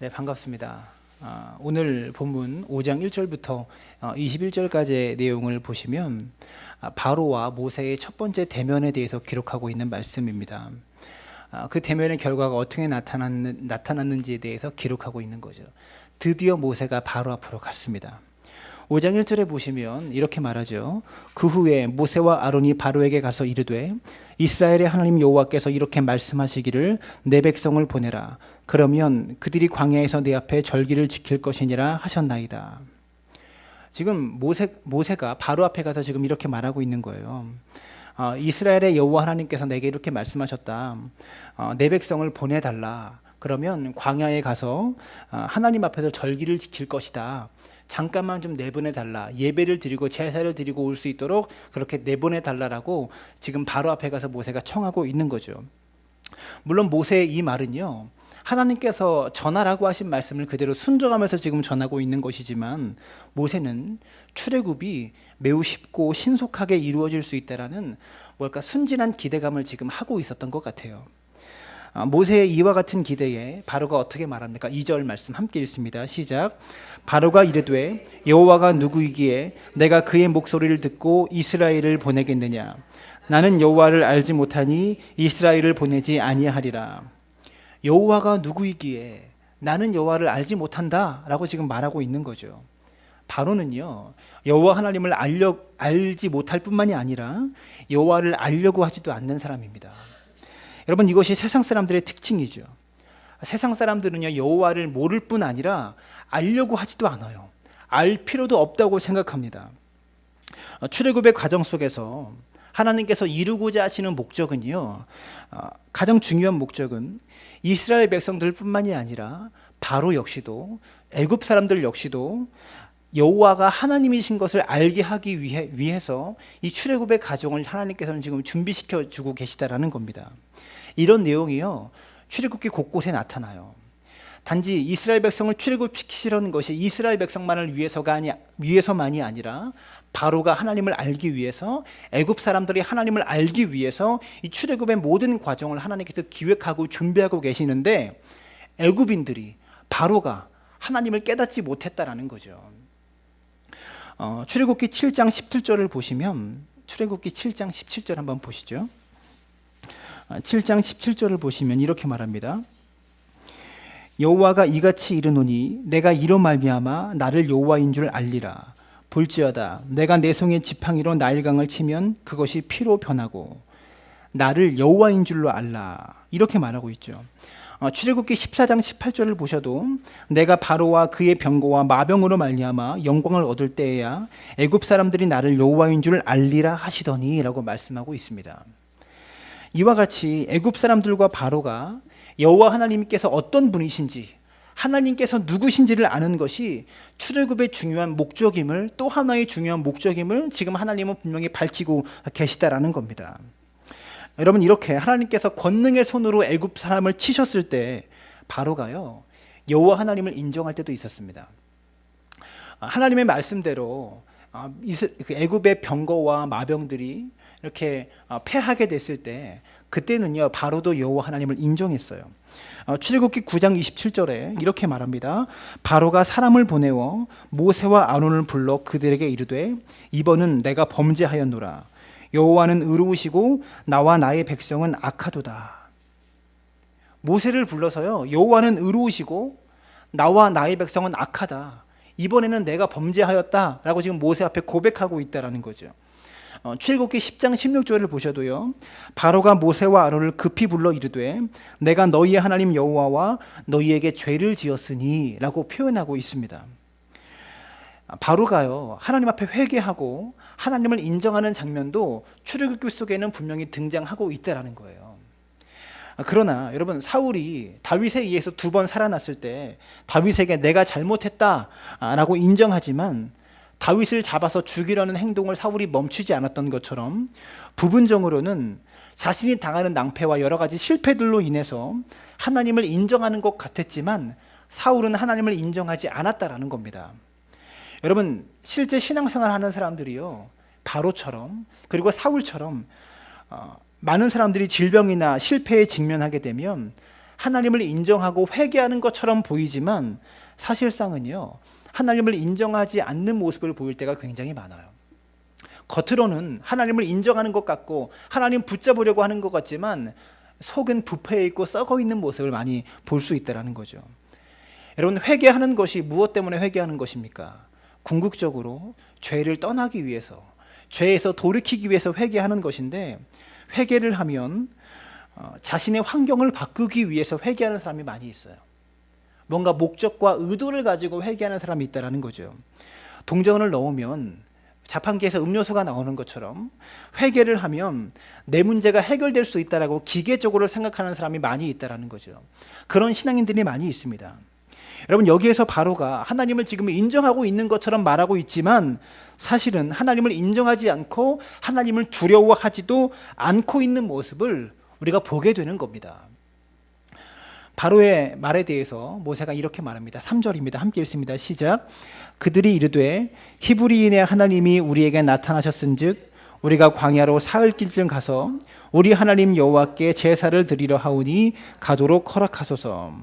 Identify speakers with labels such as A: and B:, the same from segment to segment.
A: 네, 반갑습니다. 오늘 본문 5장 1절부터 21절까지의 내용을 보시면 바로와 모세의 첫 번째 대면에 대해서 기록하고 있는 말씀입니다. 그 대면의 결과가 어떻게 나타났는지에 대해서 기록하고 있는 거죠. 드디어 모세가 바로 앞으로 갔습니다. 5장 1절에 보시면 이렇게 말하죠. 그 후에 모세와 아론이 바로에게 가서 이르되 이스라엘의 하나님 여호와께서 이렇게 말씀하시기를 내 백성을 보내라. 그러면 그들이 광야에서 내 앞에 절기를 지킬 것이니라 하셨나이다. 지금 모세가 바로 앞에 가서 지금 이렇게 말하고 있는 거예요. 이스라엘의 여호와 하나님께서 내게 이렇게 말씀하셨다. 내 백성을 보내달라. 그러면 광야에 가서 하나님 앞에서 절기를 지킬 것이다. 잠깐만 좀 내보내달라. 예배를 드리고 제사를 드리고 올 수 있도록 그렇게 내보내달라라고 지금 바로 앞에 가서 모세가 청하고 있는 거죠. 물론 모세의 이 말은요, 하나님께서 전하라고 하신 말씀을 그대로 순종하면서 지금 전하고 있는 것이지만 모세는 출애굽이 매우 쉽고 신속하게 이루어질 수 있다라는 순진한 기대감을 지금 하고 있었던 것 같아요. 모세의 이와 같은 기대에 바로가 어떻게 말합니까? 2절 말씀 함께 읽습니다. 시작. 바로가 이르되 여호와가 누구이기에 내가 그의 목소리를 듣고 이스라엘을 보내겠느냐? 나는 여호와를 알지 못하니 이스라엘을 보내지 아니하리라. 여호와가 누구이기에 나는 여호와를 알지 못한다라고 지금 말하고 있는 거죠. 바로는요, 여호와 하나님을 알지 못할 뿐만이 아니라 여호와를 알려고 하지도 않는 사람입니다. 여러분, 이것이 세상 사람들의 특징이죠. 세상 사람들은요, 여호와를 모를 뿐 아니라 알려고 하지도 않아요. 알 필요도 없다고 생각합니다. 출애굽의 과정 속에서 하나님께서 이루고자 하시는 목적은요, 가장 중요한 목적은 이스라엘 백성들 뿐만이 아니라 바로 역시도, 애굽 사람들 역시도 여호와가 하나님이신 것을 알게 하기 위해서 이 출애굽의 과정을 하나님께서는 지금 준비시켜 주고 계시다라는 겁니다. 이런 내용이요, 출애굽기 곳곳에 나타나요. 단지 이스라엘 백성을 출애굽시키려는 것이 이스라엘 백성만을 위해서만이 아니라 바로가 하나님을 알기 위해서, 애굽 사람들이 하나님을 알기 위해서 이 출애굽의 모든 과정을 하나님께서 기획하고 준비하고 계시는데 애굽인들이, 바로가 하나님을 깨닫지 못했다라는 거죠. 출애굽기 7장 17절을 보시면, 출애굽기 7장 17절 한번 보시죠. 7장 17절을 보시면 이렇게 말합니다. 여호와가 이같이 이르노니 내가 이로 말미암아 나를 여호와인 줄 알리라. 볼지어다 내가 내 손의 지팡이로 나일강을 치면 그것이 피로 변하고 나를 여호와인 줄로 알라. 이렇게 말하고 있죠. 출애굽기 14장 18절을 보셔도 내가 바로와 그의 병거와 마병으로 말미암아 영광을 얻을 때에야 애굽 사람들이 나를 여호와인 줄 알리라 하시더니 라고 말씀하고 있습니다. 이와 같이 애굽 사람들과 바로가 여호와 하나님께서 어떤 분이신지, 하나님께서 누구신지를 아는 것이 출애굽의 중요한 목적임을, 또 하나의 중요한 목적임을 지금 하나님은 분명히 밝히고 계시다라는 겁니다. 여러분, 이렇게 하나님께서 권능의 손으로 애굽 사람을 치셨을 때 바로가요, 여호와 하나님을 인정할 때도 있었습니다. 하나님의 말씀대로 애굽의 병거와 마병들이 이렇게 패하게 됐을 때 그때는요, 바로도 여호와 하나님을 인정했어요. 출애굽기 9장 27절에 이렇게 말합니다. 바로가 사람을 보내어 모세와 아론을 불러 그들에게 이르되 이번은 내가 범죄하였노라. 여호와는 의로우시고 나와 나의 백성은 악하도다. 모세를 불러서요, 여호와는 의로우시고 나와 나의 백성은 악하다. 이번에는 내가 범죄하였다라고 지금 모세 앞에 고백하고 있다라는 거죠. 출애굽기 10장 16절을 보셔도요, 바로가 모세와 아론을 급히 불러 이르되 내가 너희의 하나님 여호와와 너희에게 죄를 지었으니 라고 표현하고 있습니다. 바로가요, 하나님 앞에 회개하고 하나님을 인정하는 장면도 출애굽기 속에는 분명히 등장하고 있다라는 거예요. 그러나 여러분, 사울이 다윗에 의해서 2번 살아났을 때 다윗에게 내가 잘못했다라고 인정하지만 다윗을 잡아서 죽이려는 행동을 사울이 멈추지 않았던 것처럼 부분적으로는 자신이 당하는 낭패와 여러 가지 실패들로 인해서 하나님을 인정하는 것 같았지만 사울은 하나님을 인정하지 않았다라는 겁니다. 여러분, 실제 신앙생활 하는 사람들이요, 바로처럼 그리고 사울처럼 많은 사람들이 질병이나 실패에 직면하게 되면 하나님을 인정하고 회개하는 것처럼 보이지만 사실상은요, 하나님을 인정하지 않는 모습을 보일 때가 굉장히 많아요. 겉으로는 하나님을 인정하는 것 같고 하나님 붙잡으려고 하는 것 같지만 속은 부패해 있고 썩어 있는 모습을 많이 볼 수 있다는 거죠. 여러분, 회개하는 것이 무엇 때문에 회개하는 것입니까? 궁극적으로 죄를 떠나기 위해서, 죄에서 돌이키기 위해서 회개하는 것인데, 회개를 하면 자신의 환경을 바꾸기 위해서 회개하는 사람이 많이 있어요. 뭔가 목적과 의도를 가지고 회개하는 사람이 있다는 거죠. 동전을 넣으면 자판기에서 음료수가 나오는 것처럼 회개를 하면 내 문제가 해결될 수 있다라고 기계적으로 생각하는 사람이 많이 있다는 거죠. 그런 신앙인들이 많이 있습니다. 여러분, 여기에서 바로가 하나님을 지금 인정하고 있는 것처럼 말하고 있지만 사실은 하나님을 인정하지 않고 하나님을 두려워하지도 않고 있는 모습을 우리가 보게 되는 겁니다. 바로의 말에 대해서 모세가 이렇게 말합니다. 3절입니다. 함께 읽습니다. 시작. 그들이 이르되 히브리인의 하나님이 우리에게 나타나셨은즉 우리가 광야로 사흘길쯤 가서 우리 하나님 여호와께 제사를 드리려 하오니 가도록 허락하소서.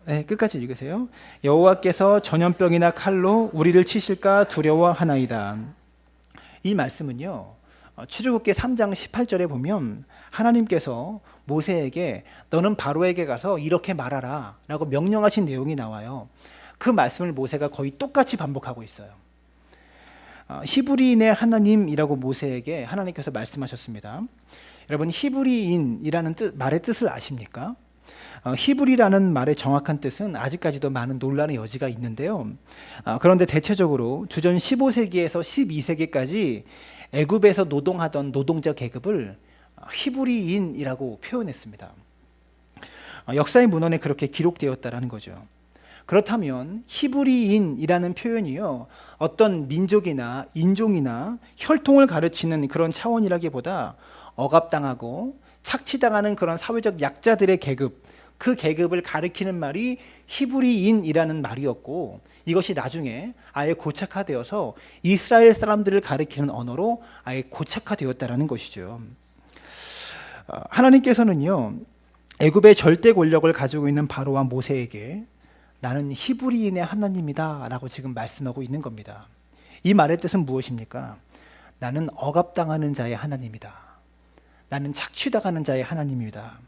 A: 네, 끝까지 읽으세요. 여호와께서 전염병이나 칼로 우리를 치실까 두려워하나이다. 이 말씀은요, 출애굽기 3장 18절에 보면 하나님께서 모세에게 너는 바로에게 가서 이렇게 말하라 라고 명령하신 내용이 나와요. 그 말씀을 모세가 거의 똑같이 반복하고 있어요. 히브리인의 하나님이라고 모세에게 하나님께서 말씀하셨습니다. 여러분, 히브리인이라는 말의 뜻을 아십니까? 히브리라는 말의 정확한 뜻은 아직까지도 많은 논란의 여지가 있는데요. 그런데 대체적으로 주전 15세기에서 12세기까지 애굽에서 노동하던 노동자 계급을 히브리인이라고 표현했습니다. 역사의 문헌에 그렇게 기록되었다라는 거죠. 그렇다면 히브리인이라는 표현이요, 어떤 민족이나 인종이나 혈통을 가르치는 그런 차원이라기보다 억압당하고 착취당하는 그런 사회적 약자들의 계급, 그 계급을 가리키는 말이 히브리인이라는 말이었고, 이것이 나중에 아예 고착화되어서 이스라엘 사람들을 가리키는 언어로 아예 고착화되었다라는 것이죠. 하나님께서는요, 애굽의 절대 권력을 가지고 있는 바로와 모세에게 나는 히브리인의 하나님이다 라고 지금 말씀하고 있는 겁니다. 이 말의 뜻은 무엇입니까? 나는 억압당하는 자의 하나님이다. 나는 착취당하는 자의 하나님이다.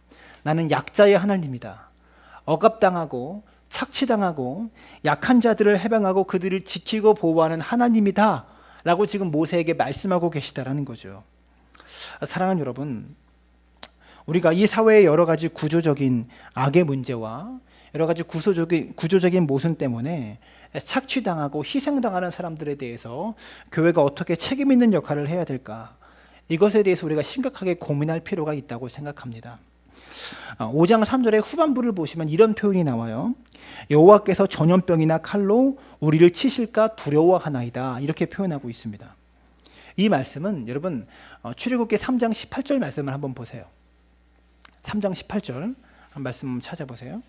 A: 나는 약자의 하나님이다. 억압당하고 착취당하고 약한 자들을 해방하고 그들을 지키고 보호하는 하나님이다 라고 지금 모세에게 말씀하고 계시다라는 거죠. 사랑하는 여러분, 우리가 이 사회의 여러 가지 구조적인 악의 문제와 여러 가지 구조적인 모순 때문에 착취당하고 희생당하는 사람들에 대해서 교회가 어떻게 책임 있는 역할을 해야 될까, 이것에 대해서 우리가 심각하게 고민할 필요가 있다고 생각합니다. 5장 3절의 후반부를 보시면 이런 표현이 나와요. 여호와께서 전염병이나 칼로 우리를 치실까 두려워하나이다, 이렇게 표현하고 있습니다. 이 말씀은 여러분, 출애굽기 3장 18절 말씀을 한번 보세요. 3장 18절 말씀 찾아보세요.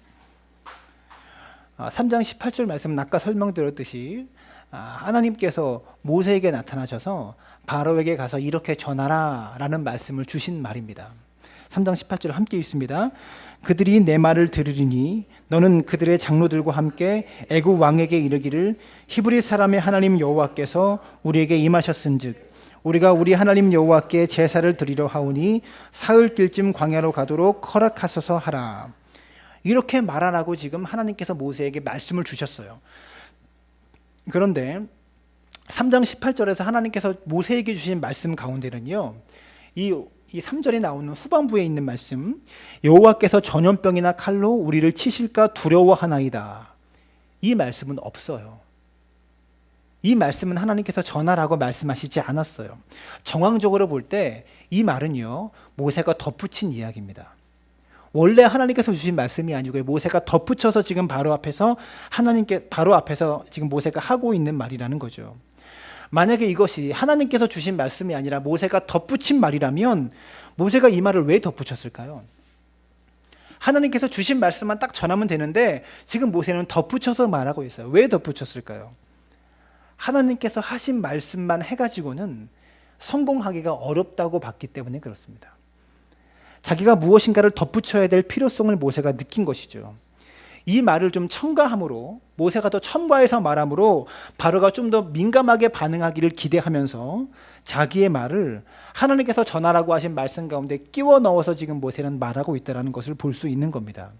A: 3장 18절 말씀은 아까 설명드렸듯이 하나님께서 모세에게 나타나셔서 바로에게 가서 이렇게 전하라 라는 말씀을 주신 말입니다. 3장 18절 함께 읽습니다. 그들이 내 말을 들으리니 너는 그들의 장로들과 함께 애굽 왕에게 이르기를 히브리 사람의 하나님 여호와께서 우리에게 임하셨은즉 우리가 우리 하나님 여호와께 제사를 드리려 하오니 사흘길쯤 광야로 가도록 허락하소서 하라. 이렇게 말하라고 지금 하나님께서 모세에게 말씀을 주셨어요. 그런데 3장 18절에서 하나님께서 모세에게 주신 말씀 가운데는요, 이 3절에 나오는 후반부에 있는 말씀, 여호와께서 전염병이나 칼로 우리를 치실까 두려워하나이다, 이 말씀은 없어요. 이 말씀은 하나님께서 전하라고 말씀하시지 않았어요. 정황적으로 볼 때 이 말은요, 모세가 덧붙인 이야기입니다. 원래 하나님께서 주신 말씀이 아니고 모세가 덧붙여서 지금 바로 앞에서 지금 모세가 하고 있는 말이라는 거죠. 만약에 이것이 하나님께서 주신 말씀이 아니라 모세가 덧붙인 말이라면 모세가 이 말을 왜 덧붙였을까요? 하나님께서 주신 말씀만 딱 전하면 되는데 지금 모세는 덧붙여서 말하고 있어요. 왜 덧붙였을까요? 하나님께서 하신 말씀만 해가지고는 성공하기가 어렵다고 봤기 때문에 그렇습니다. 자기가 무엇인가를 덧붙여야 될 필요성을 모세가 느낀 것이죠. 이 말을 좀 첨가함으로, 모세가 더 첨가해서 말함으로 바로가 좀 더 민감하게 반응하기를 기대하면서 자기의 말을 하나님께서 전하라고 하신 말씀 가운데 끼워 넣어서 지금 모세는 말하고 있다는 것을 볼 수 있는 겁니다.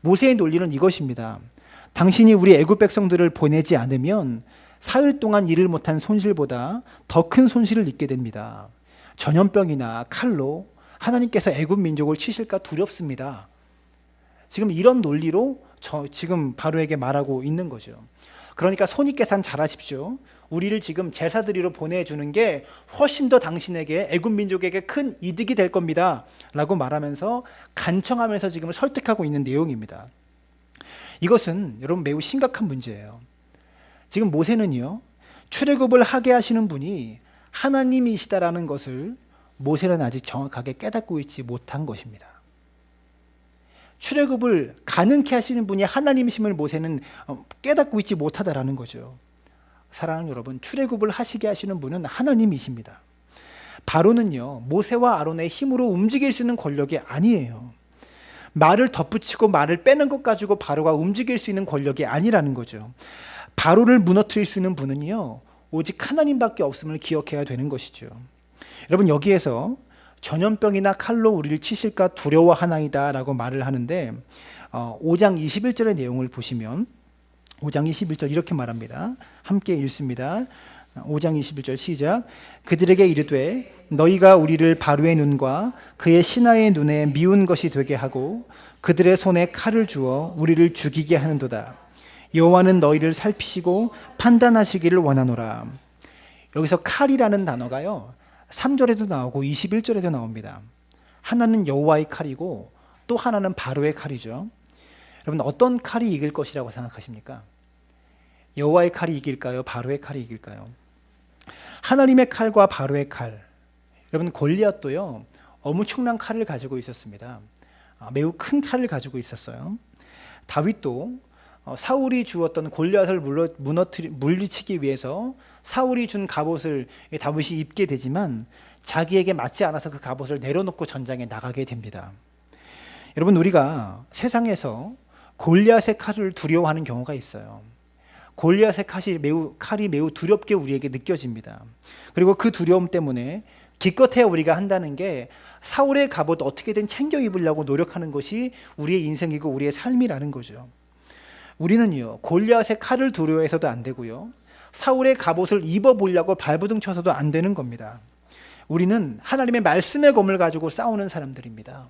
A: 모세의 논리는 이것입니다. 당신이 우리 애굽 백성들을 보내지 않으면 사흘 동안 일을 못한 손실보다 더 큰 손실을 입게 됩니다. 전염병이나 칼로 하나님께서 애굽 민족을 치실까 두렵습니다. 지금 이런 논리로 지금 바로에게 말하고 있는 거죠. 그러니까 손익계산 잘하십시오. 우리를 지금 제사드리러 보내주는 게 훨씬 더 당신에게, 애굽 민족에게 큰 이득이 될 겁니다 라고 말하면서 간청하면서 지금 설득하고 있는 내용입니다. 이것은 여러분 매우 심각한 문제예요. 지금 모세는요, 출애굽을 하게 하시는 분이 하나님이시다라는 것을 모세는 아직 정확하게 깨닫고 있지 못한 것입니다. 출애굽을 가능케 하시는 분이 하나님이심을 모세는 깨닫고 있지 못하다라는 거죠. 사랑하는 여러분, 출애굽을 하시게 하시는 분은 하나님이십니다. 바로는요, 모세와 아론의 힘으로 움직일 수 있는 권력이 아니에요. 말을 덧붙이고 말을 빼는 것 가지고 바로가 움직일 수 있는 권력이 아니라는 거죠. 바로를 무너뜨릴 수 있는 분은요, 오직 하나님밖에 없음을 기억해야 되는 것이죠. 여러분, 여기에서 전염병이나 칼로 우리를 치실까 두려워하나이다 라고 말을 하는데 5장 21절의 내용을 보시면 5장 21절 이렇게 말합니다. 함께 읽습니다. 5장 21절 시작. 그들에게 이르되 너희가 우리를 바로의 눈과 그의 신하의 눈에 미운 것이 되게 하고 그들의 손에 칼을 주어 우리를 죽이게 하는도다. 여호와는 너희를 살피시고 판단하시기를 원하노라. 여기서 칼이라는 단어가요, 3절에도 나오고 21절에도 나옵니다. 하나는 여호와의 칼이고 또 하나는 바로의 칼이죠. 여러분, 어떤 칼이 이길 것이라고 생각하십니까? 여호와의 칼이 이길까요? 바로의 칼이 이길까요? 하나님의 칼과 바로의 칼. 여러분, 골리앗도요, 엄청난 칼을 가지고 있었습니다. 매우 큰 칼을 가지고 있었어요. 다윗도 사울이 주었던 골리앗을 물리치기 위해서 사울이 준 갑옷을 다윗이 입게 되지만 자기에게 맞지 않아서 그 갑옷을 내려놓고 전장에 나가게 됩니다. 여러분, 우리가 세상에서 골리앗의 칼을 두려워하는 경우가 있어요. 골리앗의 칼이 매우 두렵게 우리에게 느껴집니다. 그리고 그 두려움 때문에 기껏해야 우리가 한다는 게 사울의 갑옷 어떻게든 챙겨 입으려고 노력하는 것이 우리의 인생이고 우리의 삶이라는 거죠. 우리는요, 골리앗의 칼을 두려워해서도 안 되고요, 사울의 갑옷을 입어보려고 발버둥 쳐서도 안 되는 겁니다. 우리는 하나님의 말씀의 검을 가지고 싸우는 사람들입니다.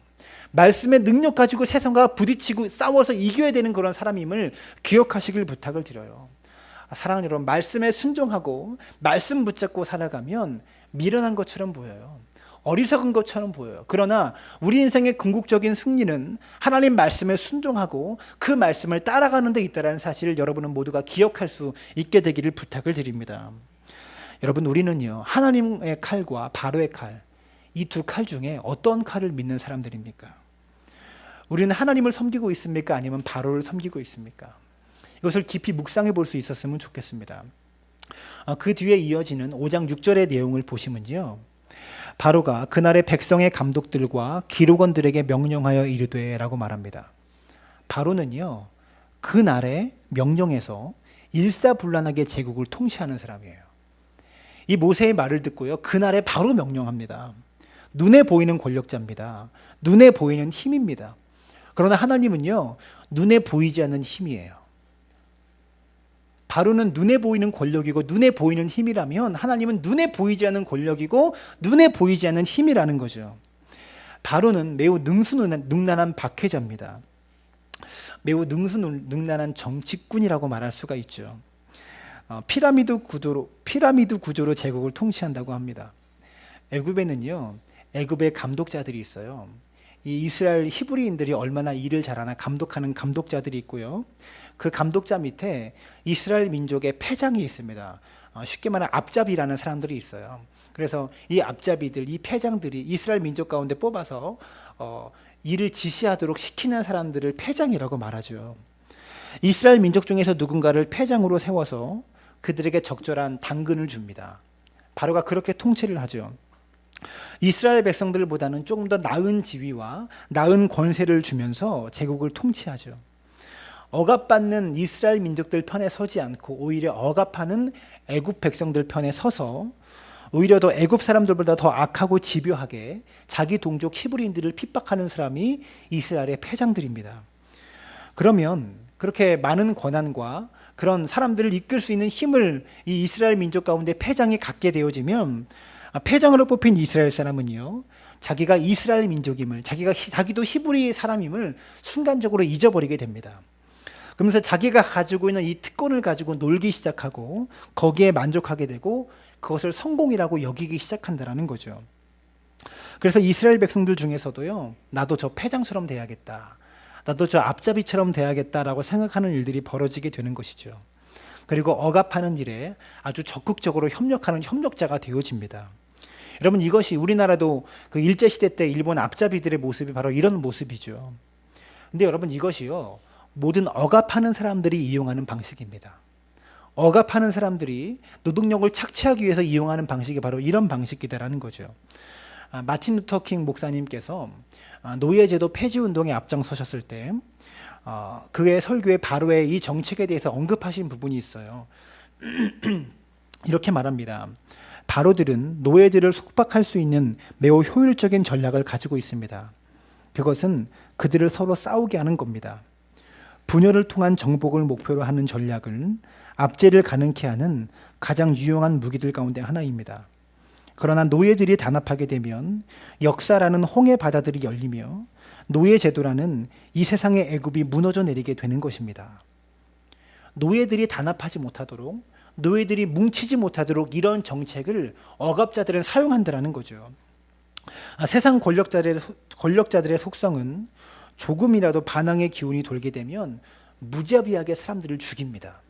A: 말씀의 능력 가지고 세상과 부딪히고 싸워서 이겨야 되는 그런 사람임을 기억하시길 부탁을 드려요. 사랑하는 여러분, 말씀에 순종하고 말씀 붙잡고 살아가면 미련한 것처럼 보여요. 어리석은 것처럼 보여요. 그러나 우리 인생의 궁극적인 승리는 하나님 말씀에 순종하고 그 말씀을 따라가는 데 있다는 사실을 여러분은 모두가 기억할 수 있게 되기를 부탁을 드립니다. 여러분, 우리는요, 하나님의 칼과 바로의 칼, 이 두 칼 중에 어떤 칼을 믿는 사람들입니까? 우리는 하나님을 섬기고 있습니까? 아니면 바로를 섬기고 있습니까? 이것을 깊이 묵상해 볼 수 있었으면 좋겠습니다. 그 뒤에 이어지는 5장 6절의 내용을 보시면요, 바로가 그날의 백성의 감독들과 기록원들에게 명령하여 이르되 라고 말합니다. 바로는요, 그날의 명령에서 일사불란하게 제국을 통치하는 사람이에요. 이 모세의 말을 듣고요, 그날에 바로 명령합니다. 눈에 보이는 권력자입니다. 눈에 보이는 힘입니다. 그러나 하나님은요, 눈에 보이지 않는 힘이에요. 바로는 눈에 보이는 권력이고 눈에 보이는 힘이라면 하나님은 눈에 보이지 않는 권력이고 눈에 보이지 않는 힘이라는 거죠. 바로는 매우 능수능란한 박해자입니다. 매우 능수능란한 정치꾼이라고 말할 수가 있죠. 피라미드 구조로 제국을 통치한다고 합니다. 애굽에는요, 애굽의 감독자들이 있어요. 이 이스라엘 히브리인들이 얼마나 일을 잘하나 감독하는 감독자들이 있고요, 그 감독자 밑에 이스라엘 민족의 패장이 있습니다. 쉽게 말하면 앞잡이라는 사람들이 있어요. 그래서 이 앞잡이들, 이 패장들이 이스라엘 민족 가운데 뽑아서 일을 지시하도록 시키는 사람들을 패장이라고 말하죠. 이스라엘 민족 중에서 누군가를 패장으로 세워서 그들에게 적절한 당근을 줍니다. 바로가 그렇게 통치를 하죠. 이스라엘 백성들보다는 조금 더 나은 지위와 나은 권세를 주면서 제국을 통치하죠. 억압받는 이스라엘 민족들 편에 서지 않고 오히려 억압하는 애굽 백성들 편에 서서 오히려 더 애굽 사람들보다 더 악하고 집요하게 자기 동족 히브리인들을 핍박하는 사람이 이스라엘의 패장들입니다. 그러면 그렇게 많은 권한과 그런 사람들을 이끌 수 있는 힘을 이 이스라엘 민족 가운데 패장이 갖게 되어지면 패장으로 뽑힌 이스라엘 사람은요, 자기가 이스라엘 민족임을, 자기도 히브리 사람임을 순간적으로 잊어버리게 됩니다. 그러면서 자기가 가지고 있는 이 특권을 가지고 놀기 시작하고 거기에 만족하게 되고 그것을 성공이라고 여기기 시작한다는 거죠. 그래서 이스라엘 백성들 중에서도요, 나도 저 패장처럼 돼야겠다, 나도 저 앞잡이처럼 돼야겠다라고 생각하는 일들이 벌어지게 되는 것이죠. 그리고 억압하는 일에 아주 적극적으로 협력하는 협력자가 되어집니다. 여러분, 이것이 우리나라도 그 일제시대 때 일본 앞잡이들의 모습이 바로 이런 모습이죠. 근데 여러분, 이것이요, 모든 억압하는 사람들이 이용하는 방식입니다. 억압하는 사람들이 노동력을 착취하기 위해서 이용하는 방식이 바로 이런 방식이다라는 거죠. 마틴 루터 킹 목사님께서 노예제도 폐지 운동에 앞장서셨을 때 그의 설교에 바로의 이 정책에 대해서 언급하신 부분이 있어요. 이렇게 말합니다. 바로들은 노예들을 속박할 수 있는 매우 효율적인 전략을 가지고 있습니다. 그것은 그들을 서로 싸우게 하는 겁니다. 분열을 통한 정복을 목표로 하는 전략은 압제를 가능케 하는 가장 유용한 무기들 가운데 하나입니다. 그러나 노예들이 단합하게 되면 역사라는 홍해 바다들이 열리며 노예 제도라는 이 세상의 애굽이 무너져 내리게 되는 것입니다. 노예들이 단합하지 못하도록, 노예들이 뭉치지 못하도록 이런 정책을 억압자들은 사용한다는 거죠. 세상 권력자들의 속성은 조금이라도 반항의 기운이 돌게 되면 무자비하게 사람들을 죽입니다.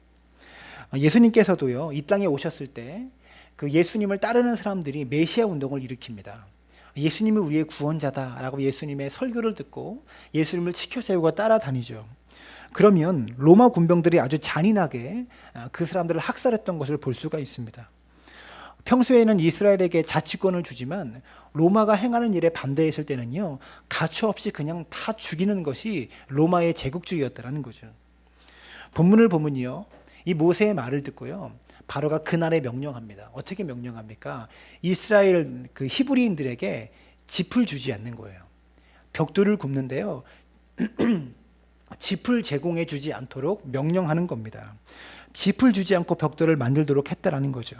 A: 예수님께서도요, 이 땅에 오셨을 때 그 예수님을 따르는 사람들이 메시아 운동을 일으킵니다. 예수님이 우리의 구원자다라고 예수님의 설교를 듣고 예수님을 지켜 세우고 따라다니죠. 그러면 로마 군병들이 아주 잔인하게 그 사람들을 학살했던 것을 볼 수가 있습니다. 평소에는 이스라엘에게 자치권을 주지만 로마가 행하는 일에 반대했을 때는요, 가차없이 그냥 다 죽이는 것이 로마의 제국주의였다는 거죠. 본문을 보면요, 이 모세의 말을 듣고요, 바로가 그날에 명령합니다. 어떻게 명령합니까? 이스라엘 그 히브리인들에게 짚을 주지 않는 거예요. 벽돌을 굽는데요, 짚을 제공해 주지 않도록 명령하는 겁니다. 짚을 주지 않고 벽돌을 만들도록 했다라는 거죠.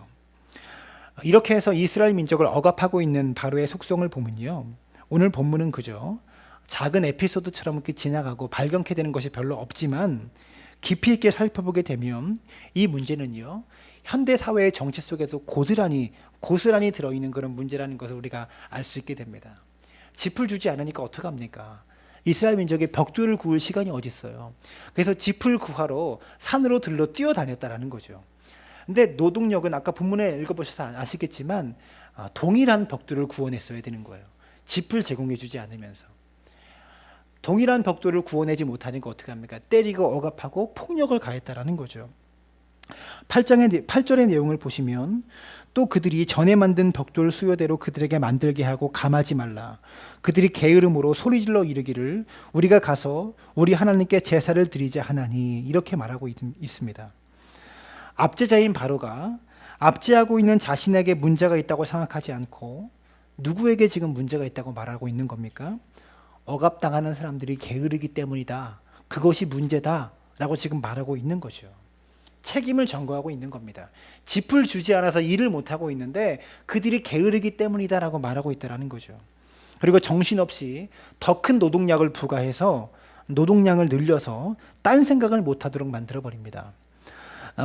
A: 이렇게 해서 이스라엘 민족을 억압하고 있는 바로의 속성을 보면요, 오늘 본문은 그저 작은 에피소드처럼 이렇게 지나가고 발견케 되는 것이 별로 없지만 깊이 있게 살펴보게 되면 이 문제는요, 현대 사회의 정치 속에서 고스란히 들어있는 그런 문제라는 것을 우리가 알 수 있게 됩니다. 짚을 주지 않으니까 어떡합니까? 이스라엘 민족이 벽돌을 구울 시간이 어디 있어요? 그래서 짚을 구하러 산으로 들러 뛰어다녔다라는 거죠. 근데 노동력은 아까 본문에 읽어보셔서 아시겠지만 동일한 벽돌을 구워냈어야 되는 거예요. 짚을 제공해 주지 않으면서. 동일한 벽돌을 구워내지 못하니까 어떻게 합니까? 때리고 억압하고 폭력을 가했다라는 거죠. 8절의 내용을 보시면 또 그들이 전에 만든 벽돌 수요대로 그들에게 만들게 하고 감하지 말라. 그들이 게으름으로 소리질러 이르기를 우리가 가서 우리 하나님께 제사를 드리자 하나니, 이렇게 말하고 있습니다. 압제자인 바로가 압제하고 있는 자신에게 문제가 있다고 생각하지 않고 누구에게 지금 문제가 있다고 말하고 있는 겁니까? 억압당하는 사람들이 게으르기 때문이다, 그것이 문제다 라고 지금 말하고 있는 거죠. 책임을 전가하고 있는 겁니다. 짚을 주지 않아서 일을 못하고 있는데 그들이 게으르기 때문이다 라고 말하고 있다는 거죠. 그리고 정신없이 더 큰 노동량을 부과해서 노동량을 늘려서 딴 생각을 못하도록 만들어버립니다.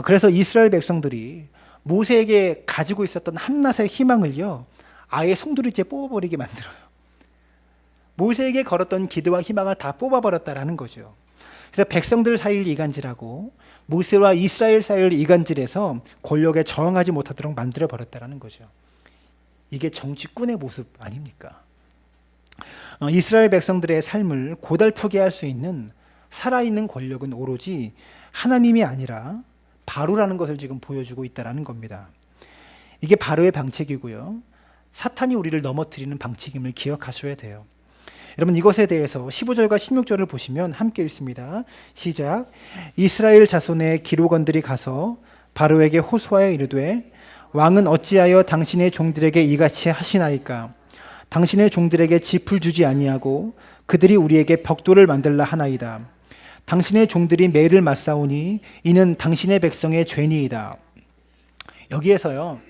A: 그래서 이스라엘 백성들이 모세에게 가지고 있었던 한낱의 희망을요, 아예 송두리째 뽑아버리게 만들어요. 모세에게 걸었던 기도와 희망을 다 뽑아버렸다라는 거죠. 그래서 백성들 사이를 이간질하고 모세와 이스라엘 사이를 이간질해서 권력에 저항하지 못하도록 만들어버렸다라는 거죠. 이게 정치꾼의 모습 아닙니까? 이스라엘 백성들의 삶을 고달프게 할 수 있는 살아있는 권력은 오로지 하나님이 아니라 바로라는 것을 지금 보여주고 있다는 겁니다. 이게 바로의 방책이고요. 사탄이 우리를 넘어뜨리는 방식임을 기억하셔야 돼요. 여러분, 이것에 대해서 15절과 16절을 보시면 함께 읽습니다. 시작. 이스라엘 자손의 기록원들이 가서 바로에게 호소하여 이르되 왕은 어찌하여 당신의 종들에게 이같이 하시나이까? 당신의 종들에게 짚을 주지 아니하고 그들이 우리에게 벽돌을 만들라 하나이다. 당신의 종들이 매를 맞사오니 이는 당신의 백성의 죄니이다. 여기에서요,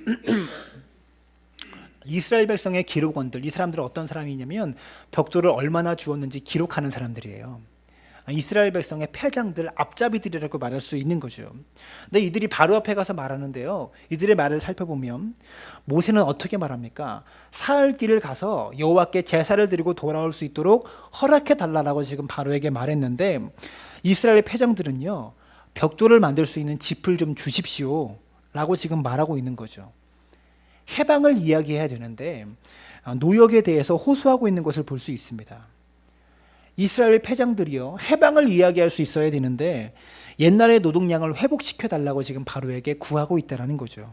A: 이스라엘 백성의 기록원들, 이 사람들은 어떤 사람이냐면 벽돌을 얼마나 주었는지 기록하는 사람들이에요. 이스라엘 백성의 패장들, 앞잡이들이라고 말할 수 있는 거죠. 근데 이들이 바로 앞에 가서 말하는데요, 이들의 말을 살펴보면 모세는 어떻게 말합니까? 사흘 길을 가서 여호와께 제사를 드리고 돌아올 수 있도록 허락해 달라고 지금 바로에게 말했는데, 이스라엘 패장들은요, 벽돌을 만들 수 있는 짚을 좀 주십시오 라고 지금 말하고 있는 거죠. 해방을 이야기해야 되는데 노역에 대해서 호소하고 있는 것을 볼 수 있습니다. 이스라엘 패장들이요, 해방을 이야기할 수 있어야 되는데 옛날의 노동량을 회복시켜 달라고 지금 바로에게 구하고 있다는 거죠.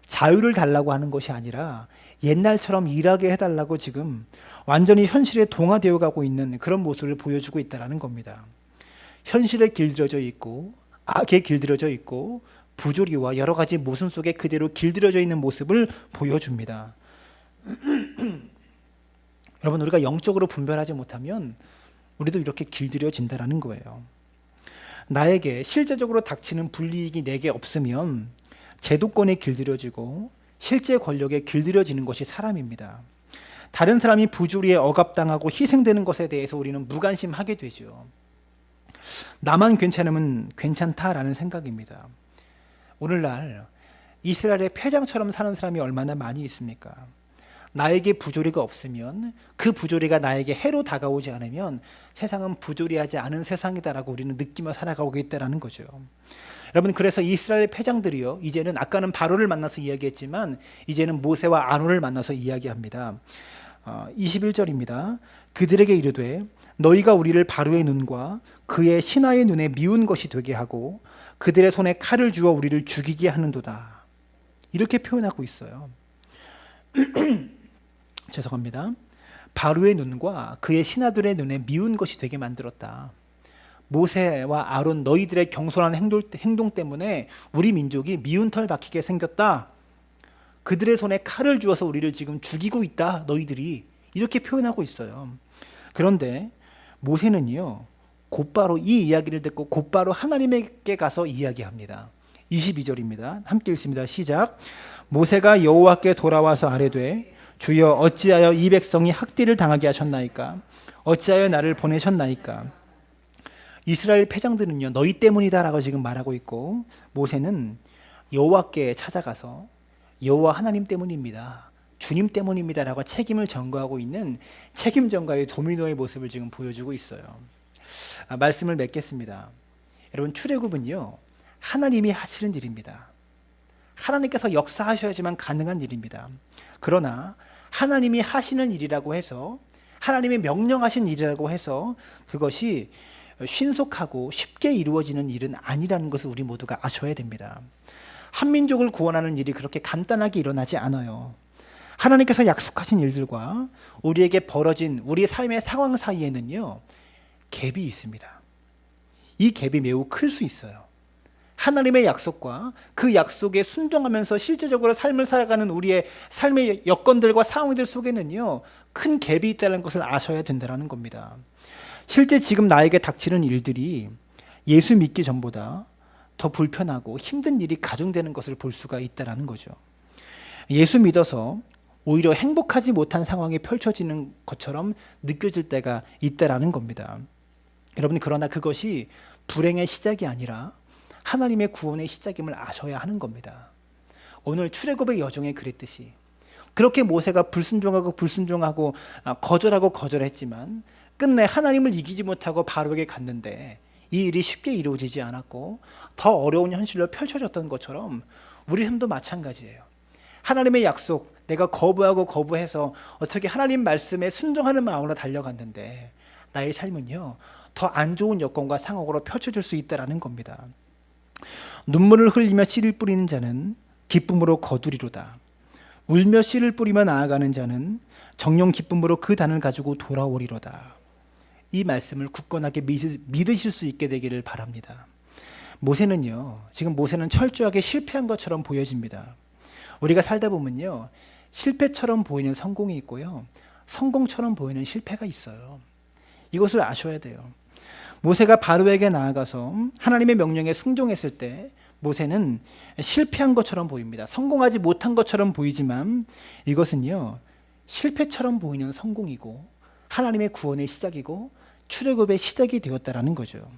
A: 자유를 달라고 하는 것이 아니라 옛날처럼 일하게 해달라고 지금 완전히 현실에 동화되어 가고 있는 그런 모습을 보여주고 있다는 겁니다. 현실에 길들여져 있고 악에 길들여져 있고 부조리와 여러 가지 모순 속에 그대로 길들여져 있는 모습을 보여줍니다. 여러분, 우리가 영적으로 분별하지 못하면 우리도 이렇게 길들여진다는 거예요. 나에게 실제적으로 닥치는 불이익이 내게 없으면 제도권에 길들여지고 실제 권력에 길들여지는 것이 사람입니다. 다른 사람이 부조리에 억압당하고 희생되는 것에 대해서 우리는 무관심하게 되죠. 나만 괜찮으면 괜찮다라는 생각입니다. 오늘날 이스라엘의 패장처럼 사는 사람이 얼마나 많이 있습니까? 나에게 부조리가 없으면, 그 부조리가 나에게 해로 다가오지 않으면 세상은 부조리하지 않은 세상이다라고 우리는 느끼며 살아가고 있다는 거죠. 여러분, 그래서 이스라엘 패장들이요, 이제는 아까는 바로를 만나서 이야기했지만 이제는 모세와 아론을 만나서 이야기합니다. 21절입니다. 그들에게 이르되 너희가 우리를 바로의 눈과 그의 신하의 눈에 미운 것이 되게 하고 그들의 손에 칼을 주어 우리를 죽이게 하는도다. 이렇게 표현하고 있어요. 죄송합니다. 바로의 눈과 그의 신하들의 눈에 미운 것이 되게 만들었다. 모세와 아론, 너희들의 경솔한 행동 때문에 우리 민족이 미운 털 박히게 생겼다. 그들의 손에 칼을 주어서 우리를 지금 죽이고 있다, 너희들이. 이렇게 표현하고 있어요. 그런데 모세는요, 곧바로 이 이야기를 듣고 곧바로 하나님에게 가서 이야기합니다. 22절입니다. 함께 읽습니다. 시작. 모세가 여호와께 돌아와서 아뢰되 주여 어찌하여 이 백성이 학대를 당하게 하셨나이까? 어찌하여 나를 보내셨나이까? 이스라엘 패장들은요, 너희 때문이다라고 지금 말하고 있고, 모세는 여호와께 찾아가서 여호와 하나님 때문입니다, 주님 때문입니다라고 책임을 전가하고 있는 책임 전가의 도미노의 모습을 지금 보여주고 있어요. 말씀을 맺겠습니다. 여러분, 출애굽은요, 하나님이 하시는 일입니다. 하나님께서 역사하셔야지만 가능한 일입니다. 그러나 하나님이 하시는 일이라고 해서, 하나님이 명령하신 일이라고 해서 그것이 신속하고 쉽게 이루어지는 일은 아니라는 것을 우리 모두가 아셔야 됩니다. 한민족을 구원하는 일이 그렇게 간단하게 일어나지 않아요. 하나님께서 약속하신 일들과 우리에게 벌어진 우리의 삶의 상황 사이에는요, 갭이 있습니다. 이 갭이 매우 클 수 있어요. 하나님의 약속과 그 약속에 순종하면서 실제적으로 삶을 살아가는 우리의 삶의 여건들과 상황들 속에는요, 큰 갭이 있다는 것을 아셔야 된다는 겁니다. 실제 지금 나에게 닥치는 일들이 예수 믿기 전보다 더 불편하고 힘든 일이 가중되는 것을 볼 수가 있다는 거죠. 예수 믿어서 오히려 행복하지 못한 상황이 펼쳐지는 것처럼 느껴질 때가 있다는 겁니다. 여러분, 그러나 그것이 불행의 시작이 아니라 하나님의 구원의 시작임을 아셔야 하는 겁니다. 오늘 출애굽의 여정에 그랬듯이 그렇게 모세가 불순종하고 거절하고 거절했지만 끝내 하나님을 이기지 못하고 바로에게 갔는데 이 일이 쉽게 이루어지지 않았고 더 어려운 현실로 펼쳐졌던 것처럼 우리 삶도 마찬가지예요. 하나님의 약속, 내가 거부해서 어떻게 하나님 말씀에 순종하는 마음으로 달려갔는데 나의 삶은요, 더 안 좋은 여건과 상황으로 펼쳐질 수 있다는 겁니다. 눈물을 흘리며 씨를 뿌리는 자는 기쁨으로 거두리로다. 울며 씨를 뿌리며 나아가는 자는 정령 기쁨으로 그 단을 가지고 돌아오리로다. 이 말씀을 굳건하게 믿으실 수 있게 되기를 바랍니다. 지금 모세는 철저하게 실패한 것처럼 보여집니다. 우리가 살다 보면요, 실패처럼 보이는 성공이 있고요, 성공처럼 보이는 실패가 있어요. 이것을 아셔야 돼요. 모세가 바로에게 나아가서 하나님의 명령에 순종했을 때 모세는 실패한 것처럼 보입니다. 성공하지 못한 것처럼 보이지만 이것은요, 실패처럼 보이는 성공이고 하나님의 구원의 시작이고 출애굽의 시작이 되었다라는 거죠.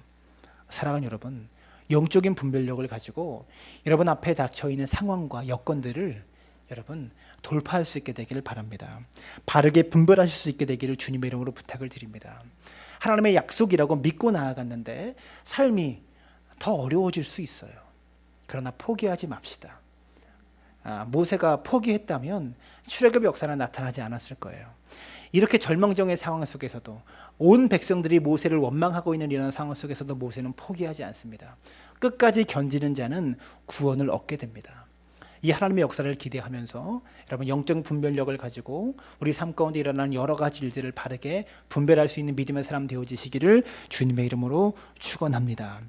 A: 사랑하는 여러분, 영적인 분별력을 가지고 여러분 앞에 닥쳐 있는 상황과 여건들을 여러분 돌파할 수 있게 되기를 바랍니다. 바르게 분별하실 수 있게 되기를 주님의 이름으로 부탁을 드립니다. 하나님의 약속이라고 믿고 나아갔는데 삶이 더 어려워질 수 있어요. 그러나 포기하지 맙시다. 모세가 포기했다면 출애굽의 역사는 나타나지 않았을 거예요. 이렇게 절망적인 상황 속에서도 온 백성들이 모세를 원망하고 있는 이런 상황 속에서도 모세는 포기하지 않습니다. 끝까지 견디는 자는 구원을 얻게 됩니다. 이 하나님의 역사를 기대하면서 여러분 영적 분별력을 가지고 우리 삶 가운데 일어나는 여러 가지 일들을 바르게 분별할 수 있는 믿음의 사람 되어지시기를 주님의 이름으로 축원합니다.